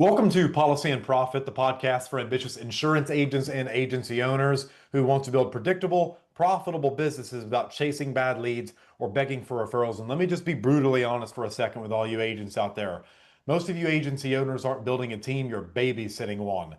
Welcome to Policy and Profit, the podcast for ambitious insurance agents and agency owners who want to build predictable, profitable businesses without chasing bad leads or begging for referrals. And let me just be brutally honest for a second with all you agents out there. Most of you agency owners aren't building a team, you're babysitting one.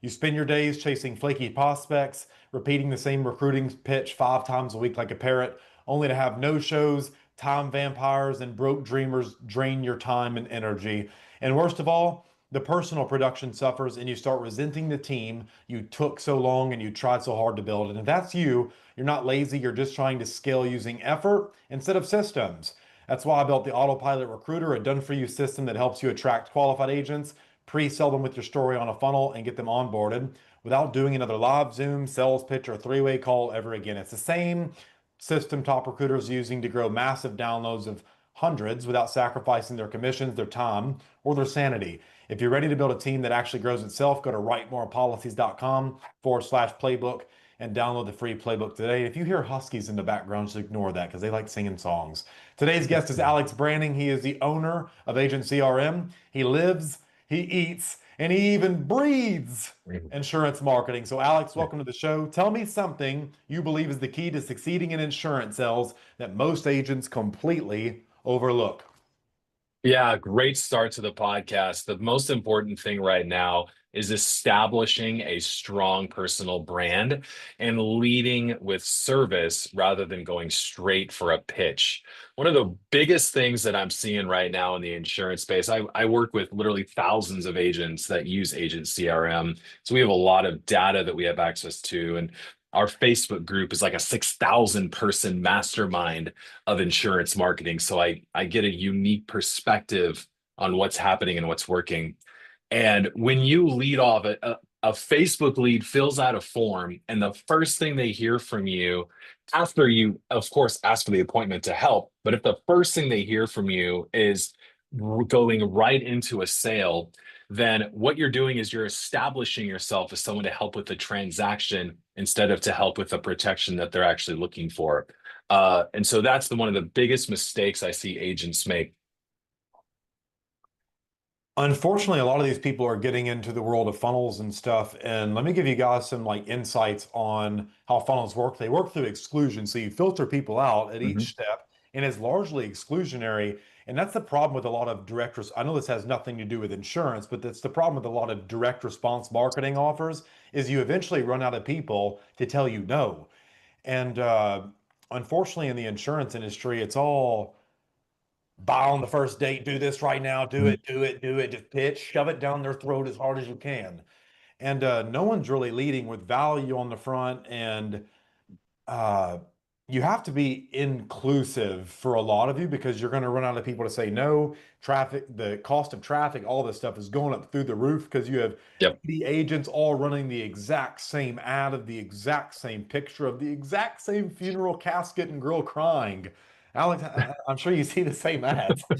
You spend your days chasing flaky prospects, repeating the same recruiting pitch 5 times a week like a parrot, only to have no shows, time vampires, and broke dreamers drain your time and energy. And worst of all, the personal production suffers and you start resenting the team you took so long and you tried so hard to build. And if that's you, you're not lazy, you're just trying to scale using effort instead of systems. That's why I built the Autopilot Recruiter, a done-for-you system that helps you attract qualified agents, pre-sell them with your story on a funnel, and get them onboarded without doing another live Zoom, sales pitch, or three-way call ever again. It's the same system top recruiters using to grow massive downloads of hundreds without sacrificing their commissions, their time, or their sanity. If you're ready to build a team that actually grows itself, go to writemorepolicies.com/playbook and download the free playbook today. If you hear huskies in the background, just ignore that because they like singing songs. Today's guest is Alex Branning. He is the owner of Agent CRM. He lives, he eats, and he even breathes insurance marketing. So Alex, welcome to the show. Tell me something you believe is the key to succeeding in insurance sales that most agents completely overlook. Yeah, great start to the podcast. The most important thing right now is establishing a strong personal brand and leading with service rather than going straight for a pitch. One of the biggest things that I'm seeing right now in the insurance space, I work with literally thousands of agents that use Agent CRM. So we have a lot of data that we have access to. And our Facebook group is like a 6,000 person mastermind of insurance marketing. So I get a unique perspective on what's happening and what's working. And when you lead off, a Facebook lead fills out a form, and the first thing they hear from you after you, of course, ask for the appointment to help, but if the first thing they hear from you is going right into a sale, then what you're doing is you're establishing yourself as someone to help with the transaction instead of to help with the protection that they're actually looking for. And so that's one of the biggest mistakes I see agents make. Unfortunately, a lot of these people are getting into the world of funnels and stuff. And let me give you guys some insights on how funnels work. They work through exclusion. So you filter people out at each Mhm. step, and it's largely exclusionary. And that's the problem with a lot of I know this has nothing to do with insurance, but that's the problem with a lot of direct response marketing offers is you eventually run out of people to tell you no. And unfortunately, in the insurance industry, it's all buy on the first date, do this right now, do Mhm. it, do it, do it, just pitch, shove it down their throat as hard as you can. And no one's really leading with value on the front. And uh, you have to be inclusive for a lot of you because you're going to run out of people to say no. Traffic, the cost of traffic, all this stuff is going up through the roof because you have Yep. the agents all running the exact same ad of the exact same picture of the exact same funeral casket and girl crying. Alex, I'm sure you see the same ads, but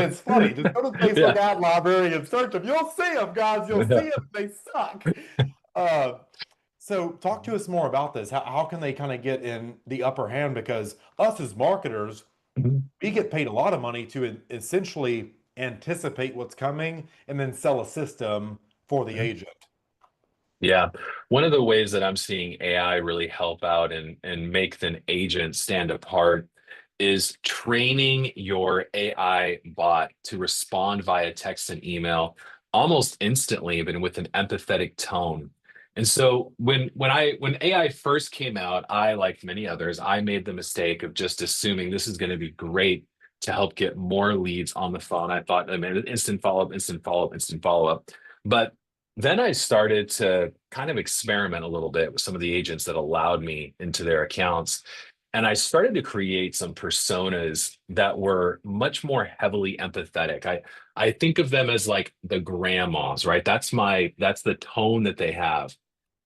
it's funny. Just go to the Facebook Yeah. ad library and search them. You'll see them, guys. You'll see them. They suck. Uh, so talk to us more about this. How can they kind of get in the upper hand? Because us as marketers, Mhm. we get paid a lot of money to essentially anticipate what's coming and then sell a system for the agent. Yeah. One of the ways that I'm seeing AI really help out and make an agent stand apart is training your AI bot to respond via text and email almost instantly, but with an empathetic tone. And so when AI first came out, I, like many others, I made the mistake of just assuming this is going to be great to help get more leads on the phone. I thought, I mean, instant follow-up, instant follow-up, instant follow-up. But then I started to kind of experiment a little bit with some of the agents that allowed me into their accounts. And I started to create some personas that were much more heavily empathetic. I think of them as like the grandmas, right? That's the tone that they have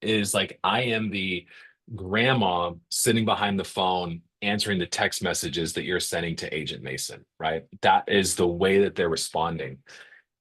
is like I am the grandma sitting behind the phone answering the text messages that you're sending to Agent Mason, right? That is the way that they're responding.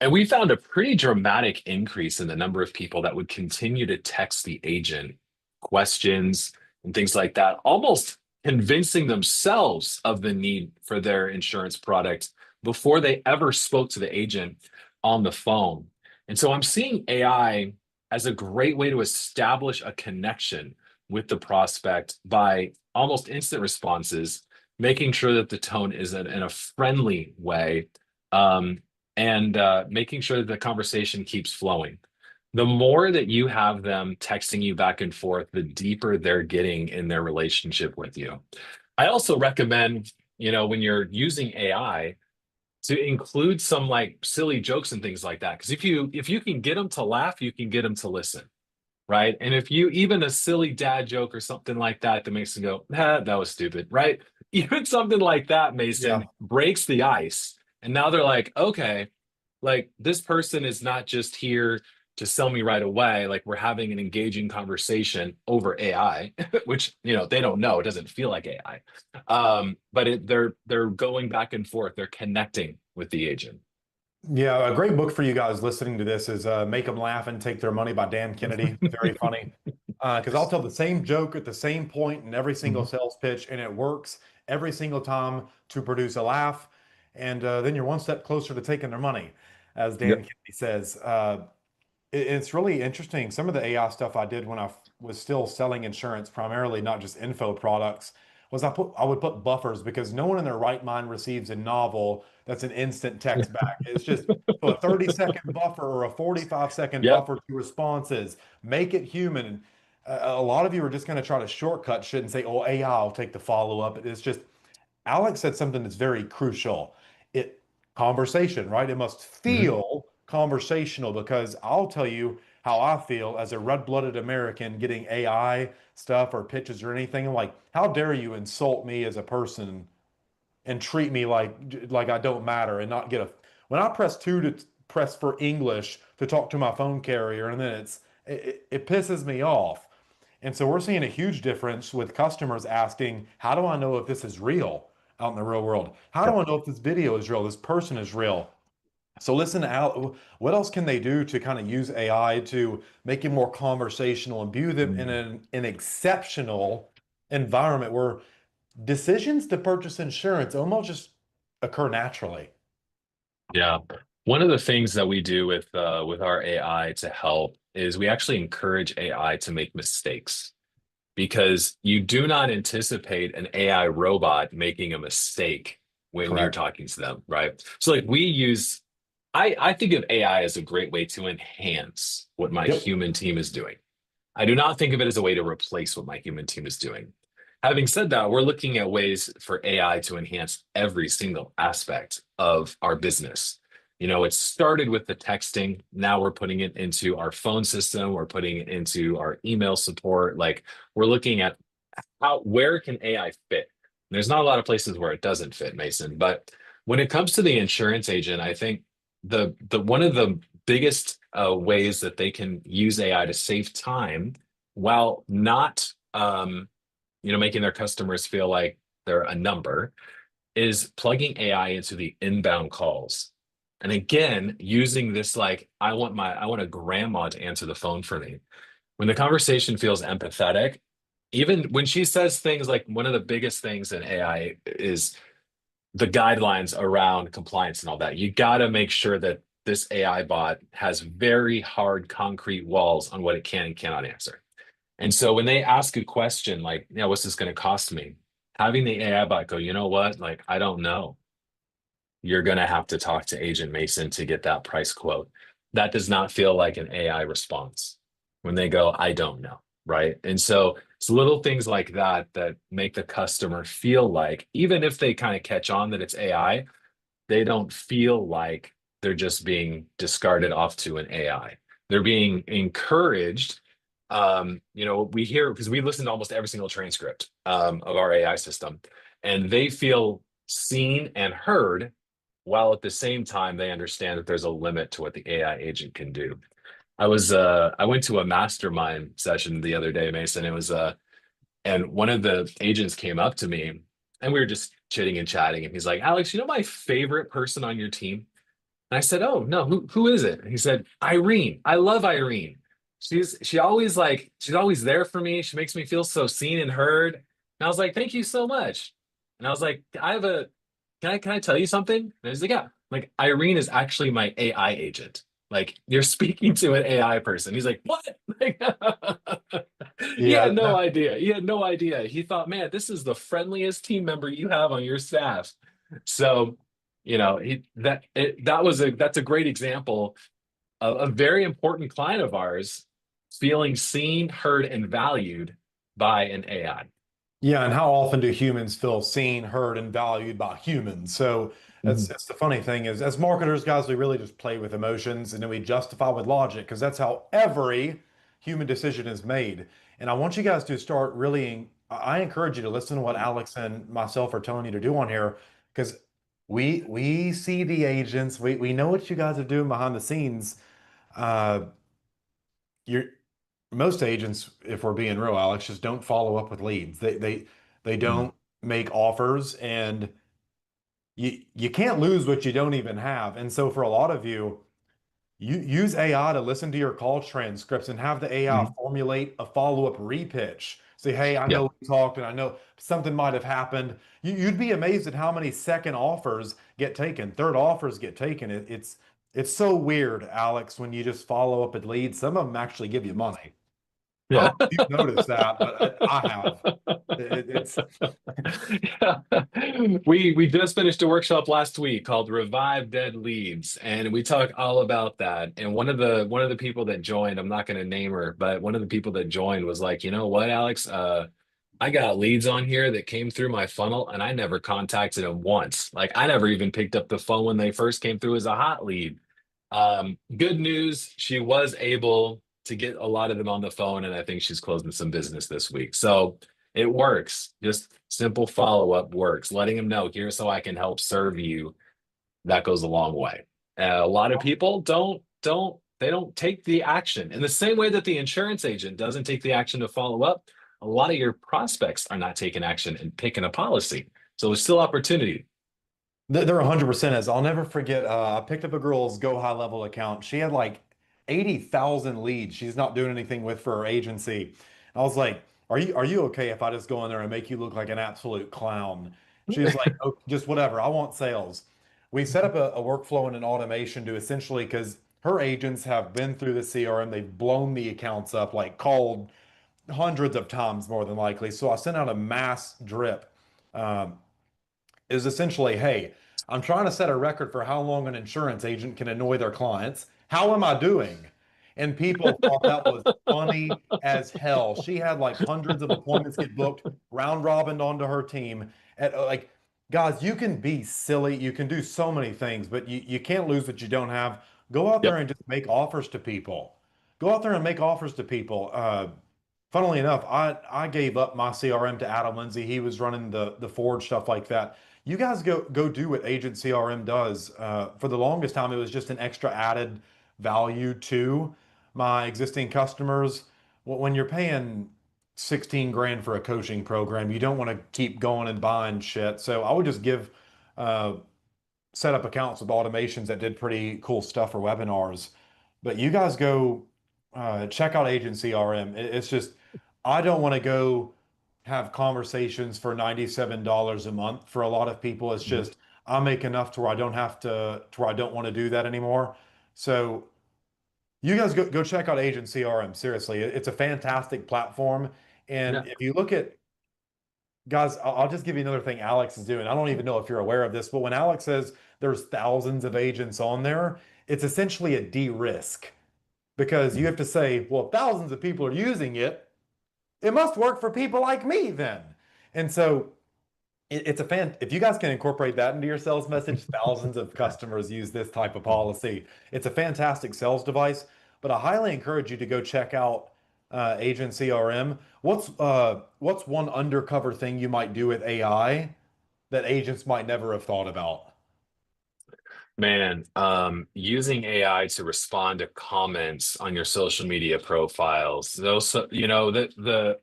And we found a pretty dramatic increase in the number of people that would continue to text the agent questions and things like that, almost convincing themselves of the need for their insurance product before they ever spoke to the agent on the phone. And so I'm seeing AI as a great way to establish a connection with the prospect by almost instant responses, making sure that the tone is in a friendly way, um, and making sure that the conversation keeps flowing. The more that you have them texting you back and forth, the deeper they're getting in their relationship with you. I also recommend, when you're using AI, to include some like silly jokes and things like that. Because if you can get them to laugh, you can get them to listen, right? And if you even a silly dad joke or something like that that makes them go, that was stupid, right? Even something like that, Yeah. Mason, breaks the ice. And now they're like, okay, like this person is not just here to sell me right away. Like we're having an engaging conversation over AI, which they don't know. It doesn't feel like AI. But they're going back and forth. They're connecting with the agent. Yeah, a great book for you guys listening to this is Make Them Laugh and Take Their Money by Dan Kennedy. Very funny. Because I'll tell the same joke at the same point in every single Mhm. sales pitch, and it works every single time to produce a laugh. And then you're one step closer to taking their money, as Dan Yep. Kennedy says. It's really interesting. Some of the AI stuff I did when I was still selling insurance, primarily not just info products, was I would put buffers because no one in their right mind receives a novel that's an instant text back. It's just so a 30-second buffer or a 45-second Yep. buffer to responses. Make it human. A lot of you are just going to try to shortcut shit and say, "Oh, AI will take the follow up." It's just Alex said something that's very crucial. It conversation, right? It must Mhm. feel conversational because I'll tell you how I feel as a red-blooded American getting AI stuff or pitches or anything. I'm like, how dare you insult me as a person and treat me like I don't matter and not get a when I press two to press for English to talk to my phone carrier and then it pisses me off. And so we're seeing a huge difference with customers asking, how do I know if this is real out in the real world? How do Yep. I know if this video is real, this person is real? So listen to Al, what else can they do to kind of use AI to make it more conversational and view them in Mm. an exceptional environment where decisions to purchase insurance almost just occur naturally? Yeah. One of the things that we do with our AI to help is we actually encourage AI to make mistakes, because you do not anticipate an AI robot making a mistake when you're Correct. talking to them, right? So like I think of AI as a great way to enhance what my Yep. human team is doing. I do not think of it as a way to replace what my human team is doing. Having said that, we're looking at ways for AI to enhance every single aspect of our business. It started with the texting. Now we're putting it into our phone system. We're putting it into our email support. Like we're looking at where can AI fit? There's not a lot of places where it doesn't fit, Mason. But when it comes to the insurance agent, I think the one of the biggest ways that they can use AI to save time while not making their customers feel like they're a number is plugging AI into the inbound calls. And again, using this like I want a grandma to answer the phone for me. When the conversation feels empathetic, even when she says things like one of the biggest things in AI is the guidelines around compliance and all that. You got to make sure that this AI bot has very hard concrete walls on what it can and cannot answer. And so when they ask a question like, what's this going to cost me? Having the AI bot go, you know what? Like, I don't know. You're going to have to talk to Agent Mason to get that price quote. That does not feel like an AI response when they go, I don't know. Right. And so it's little things like that that make the customer feel like, even if they kind of catch on that it's AI, they don't feel like they're just being discarded off to an AI. They're being encouraged. We hear because we listen to almost every single transcript of our AI system, and they feel seen and heard, while at the same time they understand that there's a limit to what the AI agent can do. I went to a mastermind session the other day, Mason. It was and one of the agents came up to me and we were just chitting and chatting. And he's like, Alex, you know my favorite person on your team? And I said, oh, no, who is it? And he said, Irene. I love Irene. She's always there for me. She makes me feel so seen and heard. And I was like, thank you so much. And I was like, can I tell you something? And he's like, yeah. Like Irene is actually my AI agent. Like, you're speaking to an AI person. He's like, what? Like, he Yeah, had no no, idea. He had no idea. He thought, man, this is the friendliest team member you have on your staff. So, that's a great example of a very important client of ours feeling seen, heard, and valued by an AI. yeah, and how often do humans feel seen, heard, and valued by humans? So Mhm. that's the funny thing is, as marketers, guys, we really just play with emotions and then we justify with logic because that's how every human decision is made. And I want you guys to start really, I encourage you to listen to what Alex and myself are telling you to do on here because we see the agents, we know what you guys are doing behind the scenes. Uh, you're most agents, if we're being real, Alex, just don't follow up with leads. They Mhm. don't make offers, and you can't lose what you don't even have. And so for a lot of you, you use AI to listen to your call transcripts and have the AI Mhm. formulate a follow-up repitch. Say, hey, I Yeah. know we talked and I know something might have happened. You'd be amazed at how many second offers get taken, third offers get taken. It's so weird, Alex, when you just follow up with leads. Some of them actually give you money. I Yeah. don't know if you've noticed that, but I have. It's Yeah. We just finished a workshop last week called Revive Dead Leads, and we talk all about that. And one of the people that joined, I'm not going to name her, but one of the people that joined was like, you know what, Alex, I got leads on here that came through my funnel, and I never contacted them once. Like, I never even picked up the phone when they first came through as a hot lead. Good news, she was able to get a lot of them on the phone, and I think she's closing some business this week. So it works. Just simple follow-up works. Letting them know, here's how I can help serve you. That goes a long way. A lot of people don't take the action. In the same way that the insurance agent doesn't take the action to follow up, a lot of your prospects are not taking action and picking a policy. So there's still opportunity. There 100% is. I'll never forget. I picked up a girl's Go High Level account. She had like 80,000 leads. She's not doing anything with for her agency. I was like, "Are you okay if I just go in there and make you look like an absolute clown?" She was like, "Oh, just whatever. I want sales." We set up a workflow and an automation to essentially because her agents have been through the CRM. They've blown the accounts up, like called hundreds of times more than likely. So I sent out a mass drip. Um, is essentially, hey, I'm trying to set a record for how long an insurance agent can annoy their clients. How am I doing? And people thought that was funny as hell. She had like hundreds of appointments get booked, round robin onto her team. At like, guys, you can be silly. You can do so many things, but you can't lose what you don't have. Go out there Yep. and just make offers to people. Go out there and make offers to people. Funnily enough, I gave up my CRM to Adam Lindsay. He was running the Forge stuff like that. You guys go do what Agent CRM does. For the longest time, it was just an extra added value to my existing customers. When you're paying 16 grand for a coaching program, you don't want to keep going and buying shit. So I would just give uh, set up accounts with automations that did pretty cool stuff for webinars. But you guys go check out Agent CRM. It's just, I don't want to go have conversations for $97 a month. For a lot of people, it's Mhm. just, I make enough to where I don't have to where I don't want to do that anymore. So you guys go check out Agent CRM. Seriously, it's a fantastic platform. And Yeah. if you look at guys, I'll just give you another thing Alex is doing. I don't even know if you're aware of this, but when Alex says there's thousands of agents on there, it's essentially a de-risk because you Mhm. have to say, well, if thousands of people are using it, it must work for people like me then. And so it's a fan. If you guys can incorporate that into your sales message, thousands of customers use this type of policy. It's a fantastic sales device, but I highly encourage you to go check out Agent CRM. What's one undercover thing you might do with AI that agents might never have thought about? Man, using AI to respond to comments on your social media profiles, those, the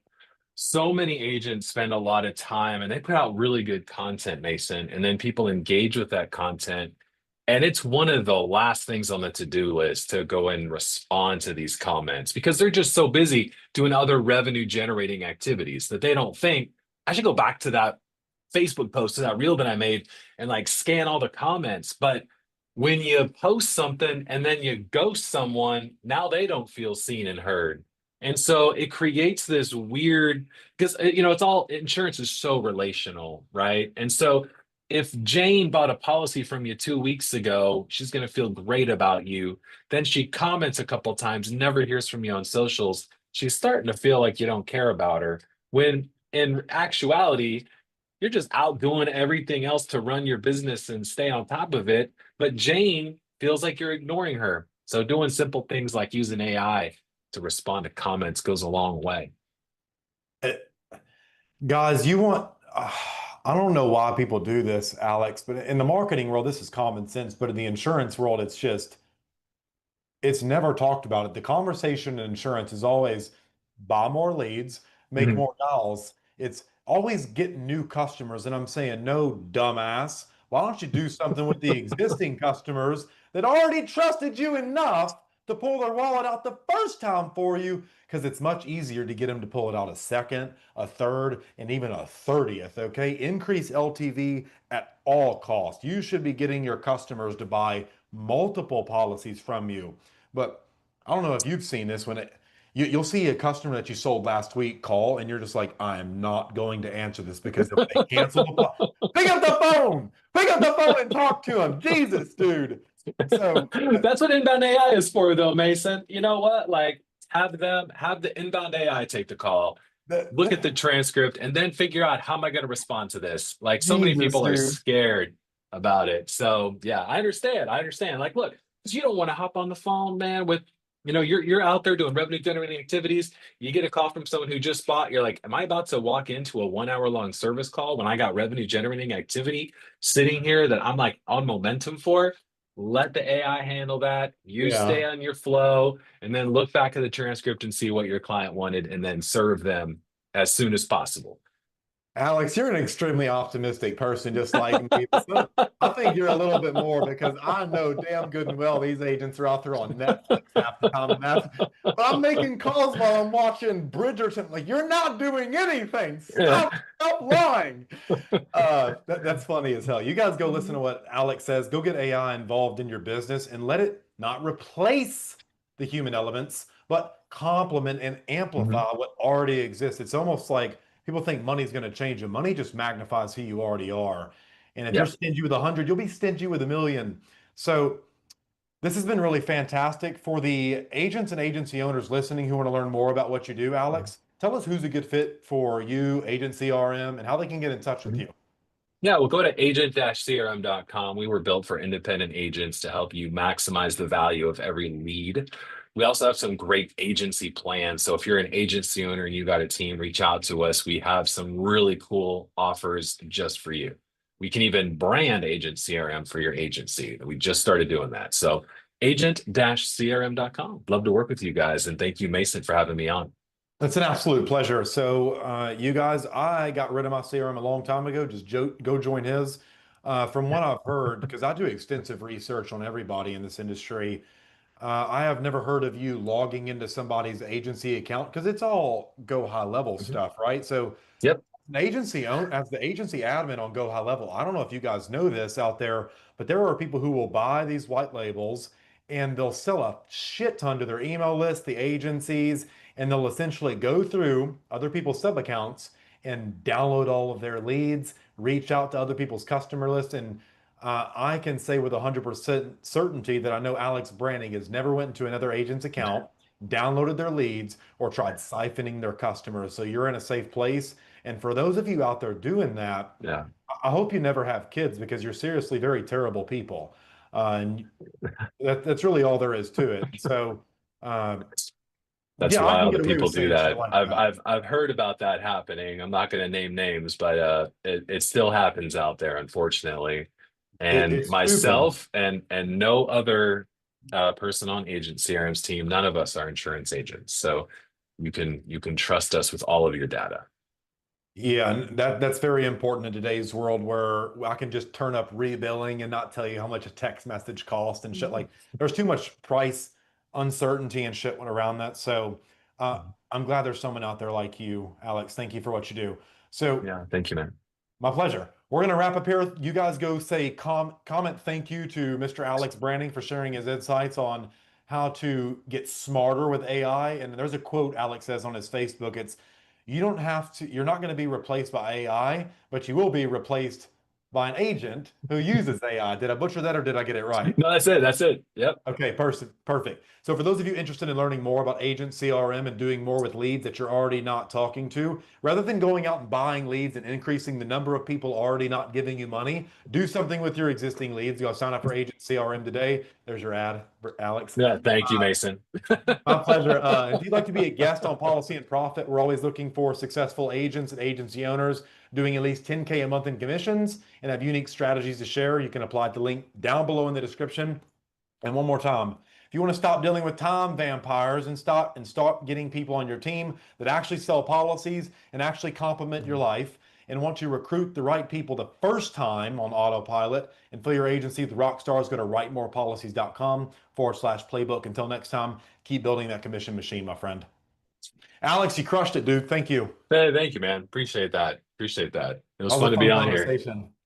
so many agents spend a lot of time and they put out really good content, Mason, and then people engage with that content. And it's one of the last things on the to-do list to go and respond to these comments because they're just so busy doing other revenue generating activities that they don't think I should go back to that Facebook post, to that reel that I made and like scan all the comments. But when you post something and then you ghost someone, now they don't feel seen and heard. And so it creates this weird, because it's all insurance is so relational, right? And so if Jane bought a policy from you 2 weeks ago, she's going to feel great about you. Then she comments a couple times, never hears from you on socials. She's starting to feel like you don't care about her. When in actuality, you're just out doing everything else to run your business and stay on top of it. But Jane feels like you're ignoring her. So doing simple things like using AI to respond to comments goes a long way. Uh, Guys, you want, I don't know why people do this, Alex, but in the marketing world, this is common sense. But in the insurance world, it's never talked about it. The conversation in insurance is always buy more leads, make Mhm. more dials. It's always get new customers. And I'm saying, no, dumbass. Why don't you do something with the existing customers that already trusted you enough to pull their wallet out the first time for you? Because it's much easier to get them to pull it out a second, a third, and even a 30th. Okay. Increase LTV at all costs. You should be getting your customers to buy multiple policies from you. But I don't know if you've seen this you'll see a customer that you sold last week call and you're just like, I am not going to answer this because if they cancel pick up the phone, pick up the phone and talk to them. Jesus, dude. So That's what inbound AI is for, though, Mason. You know what? Like, have the inbound AI take the call, look at the that, transcript, and then figure out how am I going to respond to this. Like, so many Jesus, people are dude. scared about it. So yeah, I understand. I understand. Like, look, because you don't want to hop on the phone, man, with you're out there doing revenue generating activities. You get a call from someone who just bought. You're like, am I about to walk into a 1 hour long service call when I got revenue generating activity sitting here that I'm like on momentum for? Let the AI handle that. You stay Yeah. on your flow and then look back at the transcript and see what your client wanted and then serve them as soon as possible. Alex, you're an extremely optimistic person, just like me. So I think you're a little bit more because I know damn good and well these agents are out there on Netflix half the time, and but I'm making calls while I'm watching Bridgerton. Like, you're not doing anything. Yeah. Stop lying. That's funny as hell. You guys go listen to what Alex says. Go get AI involved in your business and let it not replace the human elements, but complement and amplify Mhm. what already exists. It's almost like people think money's going to change you. Money just magnifies who you already are. And if you're Yeah. stingy with 100, you'll be stingy with 1,000,000. So this has been really fantastic for the agents and agency owners listening who want to learn more about what you do, Alex. Tell us who's a good fit for you, Agent CRM, and how they can get in touch with Mhm. you. Yeah, we'll go to agent-crm.com. We were built for independent agents to help you maximize the value of every lead. We also have some great agency plans. So if you're an agency owner and you got a team, reach out to us. We have some really cool offers just for you. We can even brand Agent CRM for your agency. We just started doing that. So agent-crm.com. Love to work with you guys. And thank you, Mason, for having me on. It's an absolute pleasure. So, you guys, I got rid of my CRM a long time ago. Just go join his. From what I've heard, because I do extensive research on everybody in this industry, I have never heard of you logging into somebody's agency account because it's all go high level Mhm. stuff, right? So, Yep. as the agency admin on Go High Level, I don't know if you guys know this out there, but there are people who will buy these white labels and they'll sell a shit ton to their email list, the agencies, and they'll essentially go through other people's sub accounts and download all of their leads, reach out to other people's customer lists, and I can say with 100% certainty that I know Alex Branning has never went into another agent's account, downloaded their leads, or tried siphoning their customers. So you're in a safe place. And for those of you out there doing that, Yeah. I hope you never have kids because you're seriously very terrible people. And that's really all there is to it. So, uh, That's yeah, I can wild get that away with people do saying shit that. like I've that. I've I've heard about that happening. I'm not going to name names, but it still happens out there, unfortunately. And It's stupid. myself and no other person on Agent CRM's team, none of us are insurance agents. So you can trust us with all of your data. Yeah, and that's very important in today's world where I can just turn up rebilling and not tell you how much a text message cost and shit. Like, there's too much price uncertainty and shit went around that. So, I'm glad there's someone out there like you, Alex. Thank you for what you do. So, Yeah, thank you, man. my pleasure. We're going to wrap up here. You guys go say comment thank you to Mr. Alex Branning for sharing his insights on how to get smarter with AI. And there's a quote Alex says on his Facebook. It's, you don't have to, you're not going to be replaced by AI, but you will be replaced by an agent who uses AI. Did I butcher that or did I get it right? No, that's it. That's it. Yep. Okay, perfect. So for those of you interested in learning more about Agent CRM and doing more with leads that you're already not talking to, rather than going out and buying leads and increasing the number of people already not giving you money, do something with your existing leads. Go sign up for Agent CRM today. There's your ad, Alex. Yeah. Thank you, Mason. My pleasure. If you'd like to be a guest on Policy and Profit, we're always looking for successful agents and agency owners doing at least 10K a month in commissions and have unique strategies to share. You can apply at the link down below in the description. And one more time, if you want to stop dealing with time vampires and start getting people on your team that actually sell policies and actually complement your life and want to recruit the right people the first time on autopilot and fill your agency with rock stars, go to writemorepolicies.com/playbook. Until next time, keep building that commission machine, my friend. Alex, you crushed it, dude. Thank you. Hey, thank you, man. Appreciate that. Appreciate that. It was That was fun a to be fun on here. conversation.